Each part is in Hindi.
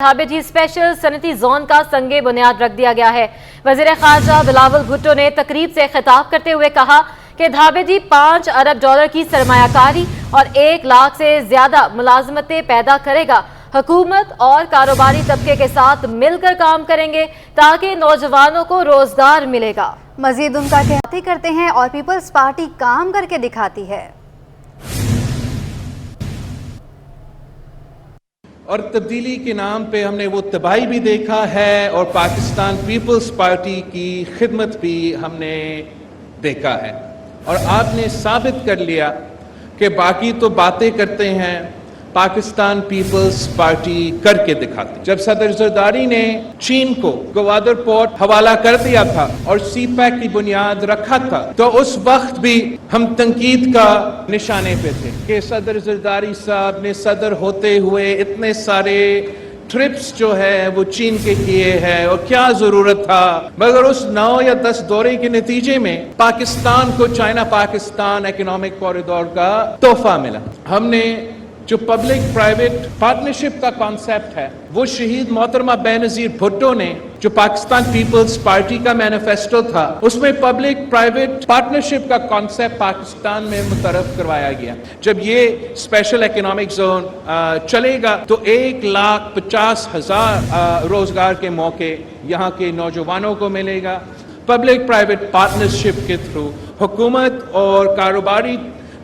धाबेजी स्पेशल सनती जोन का संगे बुनियाद रख दिया गया है। वजीर खारजा बिलावल भुट्टो ने तकरीब से खिताब करते हुए कहा कि धाबेजी 5 अरब डॉलर की सरमायाकारी और 1 लाख से ज्यादा मुलाजमतें पैदा करेगा। हुकूमत और कारोबारी तबके के साथ मिलकर काम करेंगे ताकि नौजवानों को रोजगार मिलेगा। मजीद उनका कहते करते हैं और पीपल्स पार्टी काम करके दिखाती है। और तब्दीली के नाम पे हमने वो तबाही भी देखा है और पाकिस्तान पीपल्स पार्टी की खिदमत भी हमने देखा है। और आपने साबित कर लिया कि बाकी तो बातें करते हैं, पाकिस्तान पीपल्स पार्टी करके दिखाती। जब सदर जरदारी ने चीन को ग्वादर पोर्ट हवाला कर दिया था और सी पैक की बुनियाद रखा था, तो उस वक्त भी हम तनकीद का निशाने पे थे कि सदर जरदारी साहब ने सदर होते हुए इतने सारे ट्रिप्स जो है वो चीन के किए हैं और क्या जरूरत था। मगर उस 9 या 10 दौरे के नतीजे में पाकिस्तान को चाइना पाकिस्तान इकोनॉमिक कॉरिडोर का तोहफा मिला। हमने जो पब्लिक प्राइवेट पार्टनरशिप का कॉन्सेप्ट है वो शहीद मोहतरमा बेनजीर भुट्टो ने, जो पाकिस्तान पीपल्स पार्टी का मैनिफेस्टो था, उसमें पब्लिक प्राइवेट पार्टनरशिप का कॉन्सेप्ट पाकिस्तान में मुतरफ करवाया गया। जब ये स्पेशल इकोनॉमिक जोन चलेगा तो 1,50,000 रोजगार के मौके यहाँ के नौजवानों को मिलेगा। पब्लिक प्राइवेट पार्टनरशिप के थ्रू हुकूमत और कारोबारी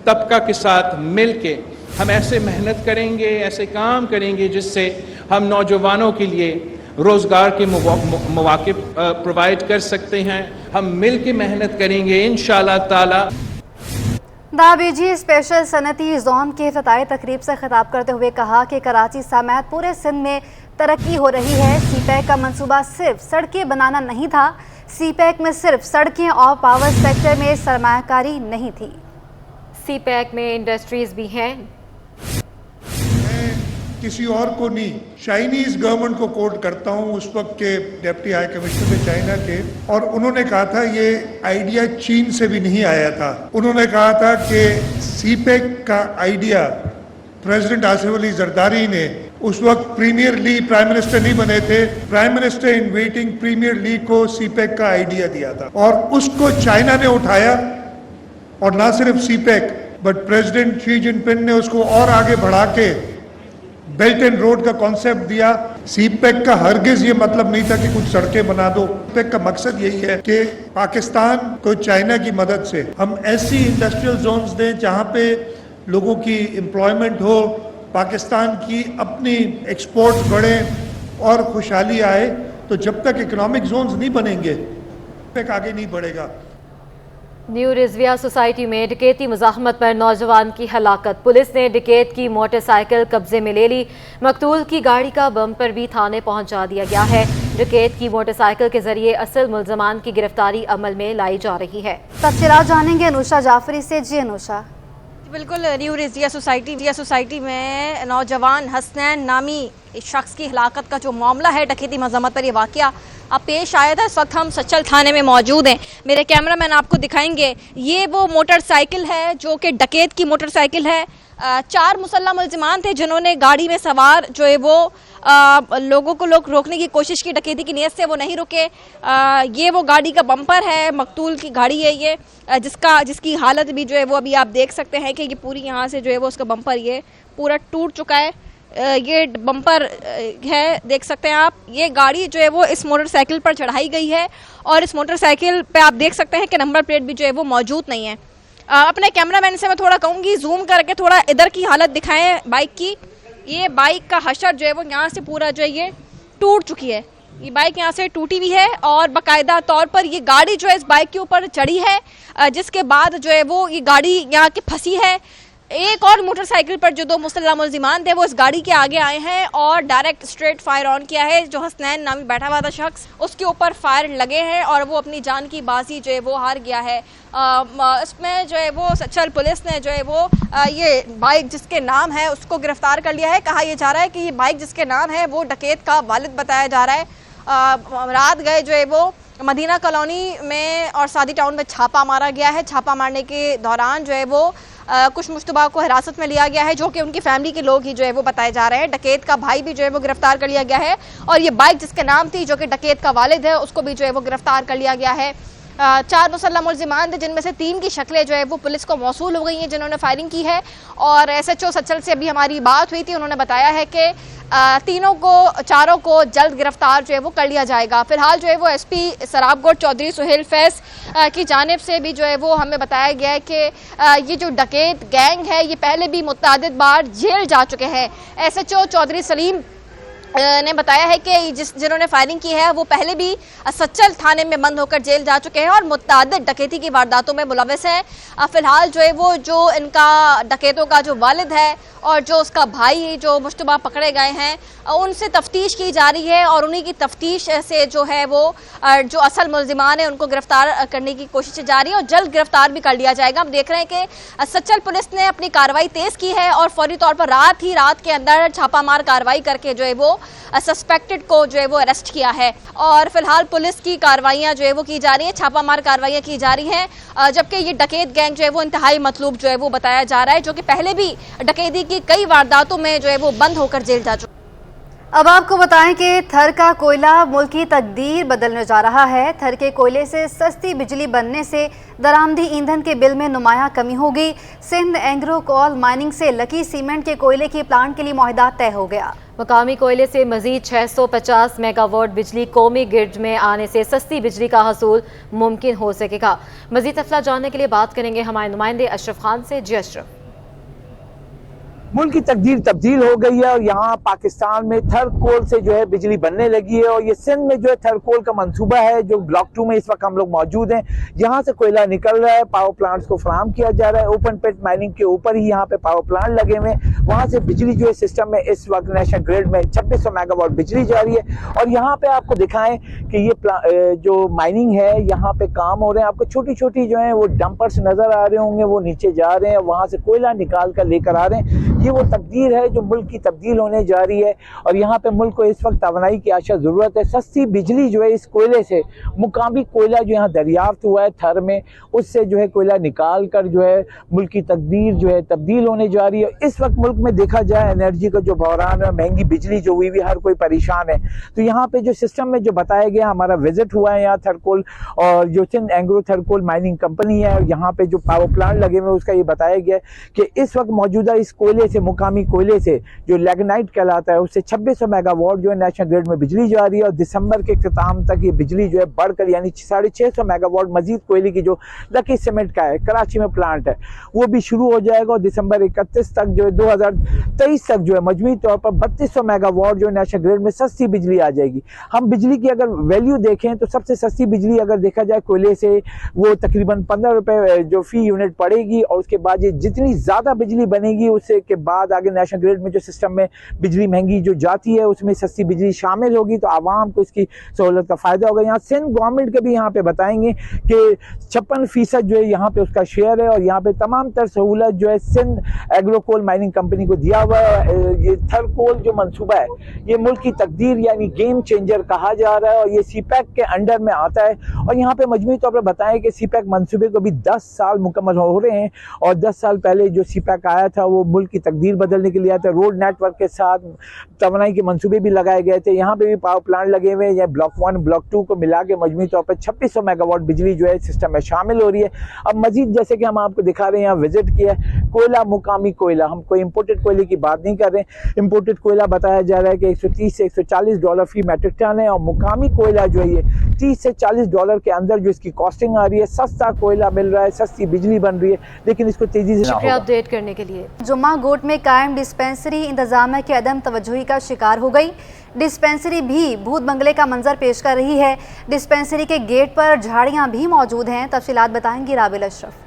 तबका के साथ मिलके हम ऐसे मेहनत करेंगे, ऐसे काम करेंगे जिससे हम नौजवानों के लिए रोजगार के मौके प्रोवाइड कर सकते हैं। हम मिल के मेहनत करेंगे इंशाअल्लाह ताला। धाबेजी स्पेशल सनती जोन के इफ्तिताई तकरीब से खिताब करते हुए कहा कि कराची समेत पूरे सिंध में तरक्की हो रही है। सी पैक का मंसूबा सिर्फ सड़कें बनाना नहीं था, सी पैक में सिर्फ सड़कें और पावर सेक्टर में सरमायाकारी नहीं थी। सी पैक में इंडस्ट्रीज भी हैं। किसी और को नहीं, चाइनीज गवर्नमेंट को कोट करता हूँ, उस वक्त के डिप्टी हाई कमिश्नर थे चाइना के, और उन्होंने कहा था ये आइडिया चीन से भी नहीं आया था। उन्होंने कहा था कि सीपेक का आइडिया प्रेसिडेंट आसिफ अली जरदारी ने, उस वक्त प्रीमियर ली प्राइम मिनिस्टर नहीं बने थे, prime minister in waiting premier Li को सीपेक का आइडिया दिया था और उसको चाइना ने उठाया। और ना सिर्फ CPEC but president Xi Jinping ने उसको और आगे बढ़ा के बेल्ट एंड रोड का कॉन्सेप्ट दिया। सीपेक का हरगिज ये मतलब नहीं था कि कुछ सड़कें बना दो। सीपेक का मकसद यही है कि पाकिस्तान को चाइना की मदद से हम ऐसी इंडस्ट्रियल जोन्स दें जहां पे लोगों की एम्प्लॉयमेंट हो, पाकिस्तान की अपनी एक्सपोर्ट्स बढ़े और खुशहाली आए। तो जब तक इकोनॉमिक जोन्स नहीं बनेंगे सीपेक आगे नहीं बढ़ेगा। न्यू रिजविया सोसाइटी में डकैती मुजाहमत पर नौजवान की हलाकत। पुलिस ने डकैत की मोटरसाइकिल कब्जे में ले ली। मकतूल की गाड़ी का बम्पर भी थाने पहुंचा दिया गया है। डकैत की मोटरसाइकिल के जरिए असल मुल्जमान की गिरफ्तारी अमल में लाई जा रही है। तफसीलात जानेंगे अनुषा जाफरी से। जी अनुषा। बिल्कुल, न्यू रिजविया सोसाइटी में नौजवान हसनैन नामी शख्स की हलाकत का जो मामला है, डकैती मजम्मत पर यह वाकया अब पेश आया था। इस वक्त हम सचल थाने में मौजूद हैं। मेरे कैमरामैन आपको दिखाएंगे, ये वो मोटरसाइकिल है जो कि डकैत की मोटरसाइकिल है। 4 मुसल्लह मुल्जिमान थे जिन्होंने गाड़ी में सवार जो है वो लोगों को रोकने की कोशिश की, डकैती की नीयत से वो नहीं रुके। ये वो गाड़ी का बम्पर है, मकतूल की गाड़ी है ये, जिसकी हालत भी जो है वो अभी आप देख सकते हैं कि ये पूरी यहाँ से जो है वो उसका बम्पर ये पूरा टूट चुका है। ये बम्पर है, देख सकते हैं आप। ये गाड़ी जो है वो इस मोटरसाइकिल पर चढ़ाई गई है और इस मोटरसाइकिल पे आप देख सकते हैं कि नंबर प्लेट भी जो है वो मौजूद नहीं है। अपने कैमरामैन से मैं थोड़ा कहूँगी जूम करके थोड़ा इधर की हालत दिखाएं बाइक की। ये बाइक का हशर जो है वो यहाँ से पूरा जो है ये टूट चुकी है। ये बाइक यहाँ से टूटी हुई है और बाकायदा तौर पर ये गाड़ी जो है इस बाइक के ऊपर चढ़ी है, जिसके बाद जो है वो ये गाड़ी यहाँ की फंसी है। एक और मोटरसाइकिल पर जो 2 मुसल्लह मुल्जिमान थे वो इस गाड़ी के आगे आए हैं और डायरेक्ट स्ट्रेट फायर ऑन किया है। जो हसनैन नामी बैठा हुआ था शख्स, उसके ऊपर फायर लगे हैं और वो अपनी जान की बाजी जो है वो हार गया है। इसमें जो है वो सचल पुलिस ने जो है वो ये बाइक जिसके नाम है उसको गिरफ्तार कर लिया है। कहा यह जा रहा है कि ये बाइक जिसके नाम है वो डकैत का वालिद बताया जा रहा है। रात गए जो है वो मदीना कॉलोनी में और सादी टाउन में छापा मारा गया है। छापा मारने के दौरान जो है वो कुछ मुश्तबा को हिरासत में लिया गया है, जो कि उनकी फैमिली के लोग ही जो है वो बताए जा रहे हैं। डकैत का भाई भी जो है वो गिरफ्तार कर लिया गया है और ये बाइक जिसके नाम थी, जो कि डकैत का वालिद है, उसको भी जो है वो गिरफ्तार कर लिया गया है। 4 मुसल्लम मुल्ज़िमान थे, जिनमें से 3 की शक्लें जो है वो पुलिस को मौसूल हो गई हैं, जिन्होंने फायरिंग की है। और SHO सचल से अभी हमारी बात हुई थी, उन्होंने बताया है कि चारों को जल्द गिरफ्तार जो है वो कर लिया जाएगा। फिलहाल जो है वो SP सराबगोट चौधरी सुहेल फैज़ की जानिब से भी जो है वो हमें बताया गया है कि ये जो डकैत गैंग है ये पहले भी मुतअद्दिद बार जेल जा चुके हैं। SHO चौधरी सलीम ने बताया है कि जिन्होंने फायरिंग की है वो पहले भी सचल थाने में बंद होकर जेल जा चुके हैं और मुतअद्दिद डकैती की वारदातों में मुलव्वस हैं। फिलहाल जो है वो जो इनका डकैतों का जो वालिद है और जो उसका भाई जो मुश्तबा पकड़े गए हैं, उनसे तफ्तीश की जा रही है और उन्हीं की तफ्तीश से जो है वो जो असल मुल्ज़िमान है उनको गिरफ्तार करने की कोशिश जारी है और जल्द गिरफ्तार भी कर लिया जाएगा। हम देख रहे हैं कि सचल पुलिस ने अपनी कार्रवाई तेज़ की है और फौरी तौर पर रात के अंदर छापामार कार्रवाई करके जो है वो सस्पेक्टेड को जो है वो अरेस्ट किया है और फिलहाल पुलिस की कार्रवाइयाँ जो है वो की जा रही हैं, छापामार कार्रवाइयाँ की जा रही हैं। जबकि ये डकैत गैंग जो है वो इंतहाई मतलूब जो है वो बताया जा रहा है, जो कि पहले भी डकैती की कई वारदातों में जो है वो बंद होकर जेल जा चुका। अब आपको बताएं कि थर का कोयला मुल्क की तकदीर बदलने जा रहा है। थर के कोयले से सस्ती बिजली बनने से दरामदी ईंधन के बिल में नुमायां कमी होगी। सिंध एंग्रो कोल माइनिंग से लकी सीमेंट के कोयले की प्लांट के लिए मुआहदा तय हो गया। मकामी कोयले से मजीद 650 मेगावाट बिजली कौमी ग्रिड में आने से सस्ती बिजली का हसूल मुमकिन हो सकेगा। मजीद तफला जानने के लिए बात करेंगे हमारे नुमाइंदे अशरफ खान से। जी अशरफ। मुल्क की तकदीर तब्दील हो गई है और यहाँ पाकिस्तान में थर कोल से जो है बिजली बनने लगी है और ये सिंध में जो है थर कोल का मंसूबा है, जो ब्लॉक 2 में इस वक्त हम लोग मौजूद हैं। यहाँ से कोयला निकल रहा है, पावर प्लांट्स को फराहम किया जा रहा है। ओपन पिट माइनिंग के ऊपर ही यहाँ पे पावर प्लांट लगे हुए हैं, वहाँ से बिजली जो है सिस्टम में इस वक्त नेशनल ग्रिड में 2600 मेगावाट बिजली जा रही है। और यहाँ पे आपको दिखाएं कि ये जो माइनिंग है यहाँ पे काम हो रहे हैं। आपको छोटी छोटी जो है वो डंपर्स नजर आ रहे होंगे, वो नीचे जा रहे हैं, वहाँ से कोयला निकाल कर लेकर आ रहे हैं। ये वो तब्दील है जो मुल्क की तब्दील होने जा रही है और यहाँ पे मुल्क को इस वक्त तवानाई की आशा ज़रूरत है। सस्ती बिजली जो है इस कोयले से, मुकामी कोयला जो यहाँ दरियाफ्त हुआ है थर में, उससे जो है कोयला निकाल कर जो है मुल्क की तकदीर जो है तब्दील होने जा रही है। इस वक्त मुल्क में देखा जाए एनर्जी का जो बहरान है, महंगी बिजली जो हुई हर कोई परेशान है। तो यहाँ पे जो सिस्टम में जो बताया गया, हमारा विजिट हुआ है यहाँ थरकोल और जो सिंध एंग्रो थरकोल माइनिंग कंपनी है और यहाँ पे जो पावर प्लांट लगे हुए उसका ये बताया गया कि इस वक्त मौजूदा इस कोयले से, मुकामी कोयले से जो लैग्नाइट कहलाता है, उससे 2600 मेगावाट जो है नेशनल ग्रिड में बिजली जा रही है और दिसंबर के इख्तिताम तक ये बिजली जो है बढ़कर यानी 650 मेगावाट मजीद कोयले की जो लकी सीमेंट का है कराची में प्लांट है वो भी शुरू हो जाएगा और दिसंबर 31 तक जो है 2023 तक जो है मजमूई तौर पर 3200 मेगावाट जो है नेशनल ग्रिड में सस्ती बिजली आ जाएगी। हम बिजली की अगर वैल्यू देखें तो सबसे सस्ती बिजली अगर देखा जाए कोयले से वो तकरीबन 15 रुपए जो फी यूनिट पड़ेगी और उसके बाद ये जितनी ज़्यादा बिजली बनेगी उससे के बाद आगे नेशनल ग्रिड में जो सिस्टम में बिजली महंगी जो जाती है उसमें सस्ती बिजली शामिल होगी तो आवाम को इसकी सहूलत का फायदा होगा। यहाँ सिंध गवर्नमेंट के भी यहाँ पे बताएंगे कि 56% जो है यहाँ पे उसका शेयर है और यहाँ पे तमाम तर सहूलत जो है Sindh agro coal mining company को दिया हुआ है। ये थर कोल जो मंसूबा है ये मुल्क की तकदीर यानी गेम चेंजर कहा जा रहा है और ये सीपैक के अंडर में आता है और यहाँ पे मजमूई तौर पर बताएं कि सीपैक मंसूबे को भी 10 साल मुकम्मल हो रहे हैं और 10 साल पहले जो सीपैक आया था वो मुल्क की तकदीर बदलने के लिए आया था। रोड नेटवर्क के साथ तवानाई के मंसूबे भी लगाए गए थे, यहाँ पे भी पावर प्लांट लगे हुए हैं। ब्लॉक 1 ब्लॉक 2 को मिला के मजमूई तौर पर 2600 मेगावाट बिजली जो है सिस्टम में शामिल हो रही है। अब मजीद जैसे कि हम आपको दिखा रहे हैं, यहाँ विजिट किया कोयला, मुकामी कोयला, हम कोई इम्पोर्टेड कोयले की बात नहीं कर रहे हैं। इम्पोर्टेड कोयला बताया जा रहा है कि 130 से 140 डॉलर फी मैट्रिक टन है और मुकामी कोयला जो है ये 30 से 40 डॉलर के अंदर जो इसकी कॉस्टिंग आ रही है। सस्ता कोयला मिल रहा है, सस्ती बिजली बन रही है, लेकिन इसको तेजी से अपडेट करने के लिए। जुम्मा गोट में कायम डिस्पेंसरी इंतजामिया के अदम तवज्जुही का शिकार हो गई। डिस्पेंसरी भी भूत बंगले का मंजर पेश कर रही है। डिस्पेंसरी के गेट पर झाड़ियां भी मौजूद हैं। तफसीलात बताएंगी राबिल अशरफ।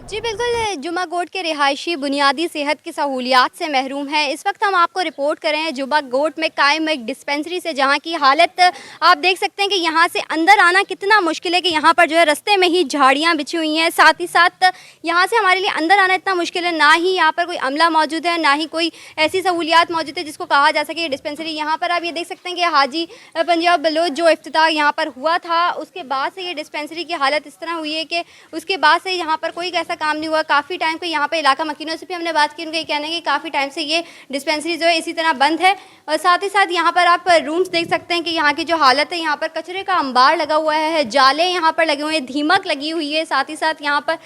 जी बिल्कुल, जुम्मा गोट के रिहायशी बुनियादी सेहत की सहूलियात से महरूम है। इस वक्त हम आपको रिपोर्ट कर रहे हैं जुम्मा गोट में कायम एक डिस्पेंसरी से, जहां की हालत आप देख सकते हैं कि यहां से अंदर आना कितना मुश्किल है कि यहां पर जो है रास्ते में ही झाड़ियां बिछी हुई हैं। साथ ही साथ यहां से हमारे लिए अंदर आना इतना मुश्किल है, ना ही यहाँ पर कोई अमला मौजूद है, ना ही कोई ऐसी सहूलियात मौजूद है जिसको कहा जा सके डिस्पेंसरी। यहाँ पर आप ये देख सकते हैं कि हाजी पंजाब बलोच जो इफ्तिताह यहाँ पर हुआ था उसके बाद से ये डिस्पेंसरी की हालत इस तरह हुई है कि उसके बाद से यहाँ पर कोई ऐसा काम नहीं हुआ। काफ़ी टाइम को यहाँ पर इलाका मकीनों से भी हमने बात की, उनका ये कहना है कि काफ़ी टाइम से ये डिस्पेंसरी जो है इसी तरह बंद है। और साथ ही साथ यहाँ पर आप रूम्स देख सकते हैं कि यहाँ की जो हालत है, यहाँ पर कचरे का अंबार लगा हुआ है, जाले यहाँ पर लगे हुए हैं, दीमक लगी हुई है साथ ही साथ यहाँ पर,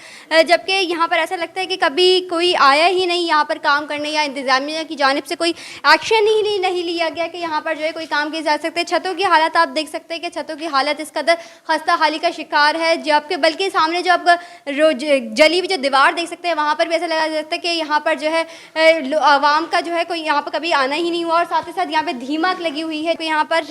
जबकि यहाँ पर ऐसा लगता है कि कभी कोई आया ही नहीं यहाँ पर काम करने, या इंतजामिया की जानिब से कोई एक्शन ही नहीं लिया गया कि यहाँ पर जो है कोई काम किया जा सकते हैं। छतों की हालत आप देख सकते हैं कि छतों की हालत इस कदर खस्ता हाली का शिकार है, जबकि बल्कि सामने जो आप जली हुई जो दीवार देख सकते हैं वहाँ पर भी ऐसा लगा सकता है कि यहाँ पर जो है आवाम का जो है कोई यहाँ पर कभी आना ही नहीं हुआ। और साथ ही साथ यहाँ पे दीमक लगी हुई है। तो यहाँ पर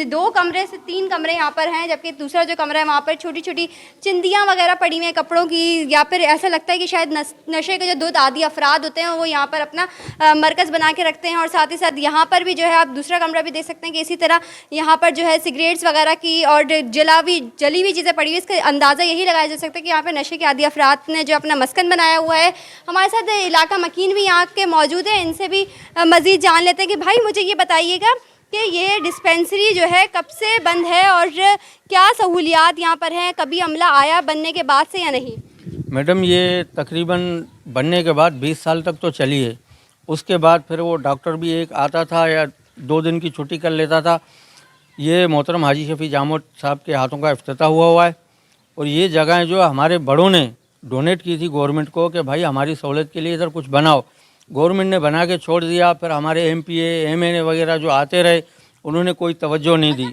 2 कमरे से 3 कमरे यहाँ पर हैं, जबकि दूसरा जो कमरा है वहाँ पर छोटी छोटी चिंदियाँ वगैरह पड़ी हुई हैं कपड़ों की, या फिर ऐसा लगता है कि शायद नशे के जो 2 आदि अफराद होते हैं वो यहाँ पर अपना मरकज़ बना के रखते हैं। और साथ ही साथ यहाँ पर भी जो है आप दूसरा कमरा भी देख सकते हैं कि इसी तरह यहाँ पर जो है सिगरेट्स वगैरह की और जली हुई चीज़ें पड़ी हुई, इसका अंदाज़ा यही लगाया जा सकता है कि यहाँ पर नशे के आदि अफराद ने जो अपना मस्कन बनाया हुआ है। हमारे साथ इलाका मकीन भी यहाँ के मौजूद है, इनसे भी मज़ीद जान लेते हैं कि भाई मुझे ये बताइएगा कि ये डिस्पेंसरी जो है कब से बंद है और क्या सहूलियात यहाँ पर हैं, कभी अमला आया बनने के बाद से या नहीं? मैडम, ये तकरीबन बनने के बाद 20 साल तक तो चली है। उसके बाद फिर वो डॉक्टर भी एक आता था या 2 दिन की छुट्टी कर लेता था। ये मोहतरम हाजी शफी जामोद साहब के हाथों का इफ्तिताह हुआ है। और ये जगहें जो हमारे बड़ों ने डोनेट की थी गवर्नमेंट को कि भाई हमारी सहूलत के लिए इधर कुछ बनाओ, गवर्नमेंट ने बना के छोड़ दिया। फिर हमारे MPA MNA वगैरह जो आते रहे, उन्होंने कोई तवज्जो नहीं दी।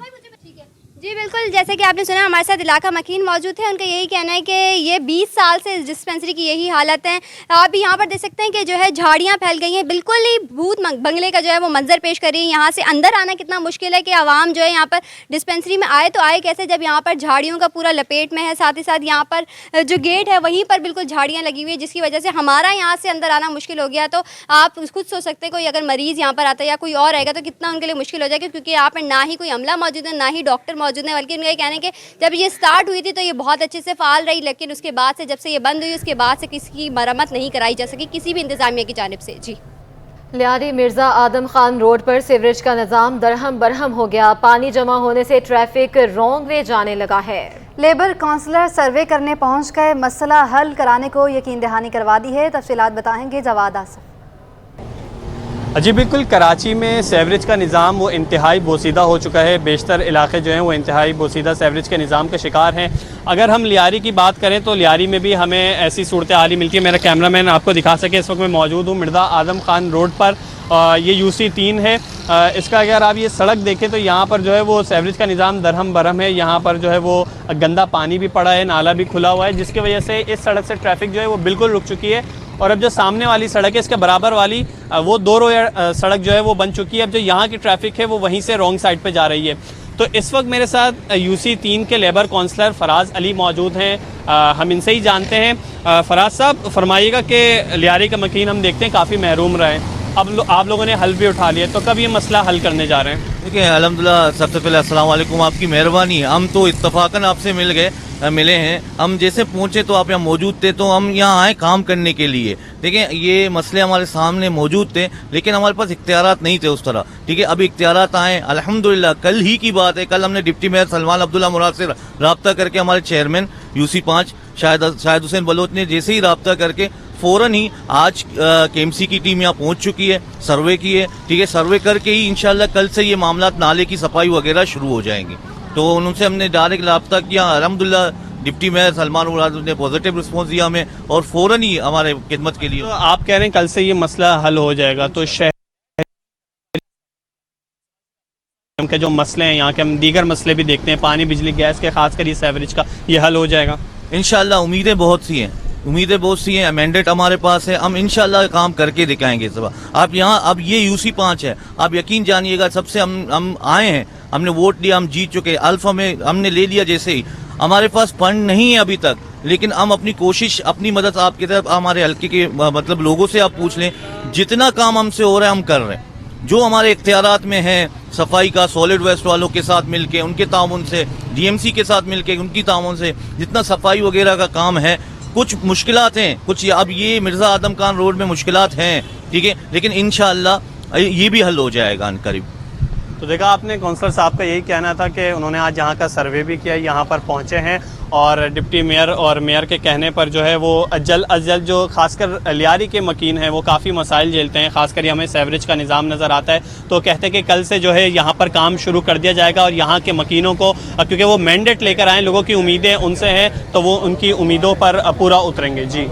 जी बिल्कुल, जैसे कि आपने सुना हमारे साथ इलाका मकीन मौजूद है, उनका यही कहना है कि ये 20 साल से इस डिस्पेंसरी की यही हालत है। आप भी यहाँ पर देख सकते हैं कि जो है झाड़ियाँ फैल गई हैं, बिल्कुल ही भूत बंगले का जो है वो मंजर पेश कर रही है। यहाँ से अंदर आना कितना मुश्किल है कि आवाम जो है यहाँ पर डिस्पेंसरी में आए तो आए कैसे, जब यहाँ पर झाड़ियों का पूरा लपेट में है। साथ ही साथ यहाँ पर जो गेट है वहीं पर बिल्कुल झाड़ियाँ लगी हुई है, जिसकी वजह से हमारा यहाँ से अंदर आना मुश्किल हो गया। तो आप खुद सोच सकते हैं कोई अगर मरीज़ यहाँ पर आता है या कोई और आएगा तो कितना उनके लिए मुश्किल हो जाएगा, क्योंकि यहाँ पर ना ही कोई अमला मौजूद है, ना ही डॉक्टर मौजूद है। बल्कि उनका कहना है कि जब ये स्टार्ट हुई थी तो ये बहुत अच्छे से फाल रही, लेकिन उसके बाद से जब से ये बंद हुई उसके बाद से किसी की मरम्मत नहीं कराई जा सकी किसी भी इंतजामिया की जानिब से। जी, लियारी मिर्जा आदम खान रोड पर सीवरेज का निज़ाम दरहम बरहम हो गया। पानी जमा होने से ट्रैफिक रॉन्ग वे जाने लगा है। लेबर काउंसलर सर्वे करने पहुंच गए, मसला हल कराने को यकीन दहानी करवा दी है। तफसीलात बताएंगे जवाद आसिफ। जी बिल्कुल, कराची में सेवरेज का निज़ाम वो इंतहाई बोसीदा हो चुका है। बेशतर इलाके जो हैं वो इंतहाई बोसीदा सेवरेज के निज़ाम का शिकार हैं। अगर हम लियारी की बात करें तो लियारी में भी हमें ऐसी सूरत हाल मिलती है। मेरा कैमरामैन आपको दिखा सके, इस वक्त मैं मौजूद हूँ मिर्ज़ा आदम खान रोड पर। ये UC 3 है। इसका अगर आप ये सड़क देखें तो यहाँ पर जो है वो सेवरेज का निज़ाम दरहम बरहम है। यहाँ पर जो है वो गंदा पानी भी पड़ा है, नाला भी खुला हुआ है, जिसकी वजह से इस सड़क से ट्रैफिक जो है वो बिल्कुल रुक चुकी है। और अब जो सामने वाली सड़क है इसके बराबर वाली वो 2 रोया सड़क जो है वो बन चुकी है। अब जो यहाँ की ट्रैफिक है वो वहीं से रॉन्ग साइड पे जा रही है। तो इस वक्त मेरे साथ UC 3 के लेबर काउंसलर फराज अली मौजूद हैं। हम इनसे ही जानते हैं। फराज साहब, फरमाइएगा कि लियारी का मकीन हम देखते हैं काफ़ी महरूम रहे, अब आप लोगों ने हल भी उठा लिया, तो कब ये मसला हल करने जा रहे हैं? देखिए, अल्हम्दुलिल्लाह, सबसे पहले अस्सलाम वालेकुम, आपकी मेहरबानी। हम तो इत्तफाकन आपसे मिले हैं। हम जैसे पहुंचे तो आप यहाँ मौजूद थे, तो हम यहाँ आए काम करने के लिए। देखिए, ये मसले हमारे सामने मौजूद थे, लेकिन हमारे पास इख्तियारात नहीं थे उस तरह। ठीक है, अभी इख्तियारात आए अल्हम्दुलिल्लाह। कल ही की बात है, कल हमने डिप्टी मेयर सलमान अब्दुल्ला मुराद से रब्ता करके हमारे चेयरमैन UC 5 शाहिद हुसैन बलोच ने जैसे ही रब्ता करके फ़ौरन ही आज KMC की टीम यहाँ पहुँच चुकी है, सर्वे की है। ठीक है, सर्वे करके ही इंशाल्लाह कल से ये मामला नाले की सफाई वगैरह शुरू हो जाएंगी। तो उनसे हमने डायरेक्ट रब्ता किया। अल्हम्दुलिल्लाह डिप्टी मेयर सलमान मुराद ने पॉजिटिव रिस्पॉन्स दिया हमें, और फ़ौरन ही हमारे खिदमत के लिए। तो आप कह रहे हैं कल से ये मसला हल हो जाएगा, तो शहर के जो मसले हैं यहाँ के, हम दीगर मसले भी देखते हैं, पानी बिजली गैस के, खासकर ये सेवरेज का, ये हल हो जाएगा इंशाल्लाह। उम्मीदें बहुत सी हैं, मैंडेट हमारे पास है। हम इंशाल्लाह काम करके दिखाएंगे सब। आप यहाँ, अब ये UC 5 है, आप यकीन जानिएगा, सबसे हम आए हैं, हमने वोट दिया, हम जीत चुके। अल्फा में हमने ले लिया। जैसे ही हमारे पास फंड नहीं है अभी तक, लेकिन हम अपनी कोशिश, अपनी मदद आपकी तरफ, हमारे हल्के के मतलब लोगों से आप पूछ लें, जितना काम हमसे हो रहा है हम कर रहे हैं। जो हमारे इख्तियारात में है, सफाई का, सॉलिड वेस्ट वालों के साथ मिलके, उनके ताउन से, DMC के साथ मिलके, उनकी ताउन से जितना सफाई वगैरह का काम है। कुछ मुश्किलात हैं, कुछ अब ये मिर्जा आदम खान रोड में मुश्किलात हैं, ठीक है, लेकिन इंशाअल्लाह ये भी हल हो जाएगा करीब। तो देखा आपने काउंसलर साहब का यही कहना था कि उन्होंने आज यहाँ का सर्वे भी किया, यहाँ पर पहुँचे हैं और डिप्टी मेयर और मेयर के कहने पर जो है वो जल्द अज जल्द जो खासकर लियारी के मकीन हैं वो काफ़ी मसाइल झेलते हैं, खासकर हमें सेवरेज का निज़ाम नज़र आता है। तो कहते हैं कि कल से जो है यहाँ पर काम शुरू कर दिया जाएगा और यहाँ के मकीनों को, क्योंकि वो मैंडेट लेकर आए, लोगों की उम्मीदें उनसे हैं, तो वो उनकी उम्मीदों पर पूरा उतरेंगे। जी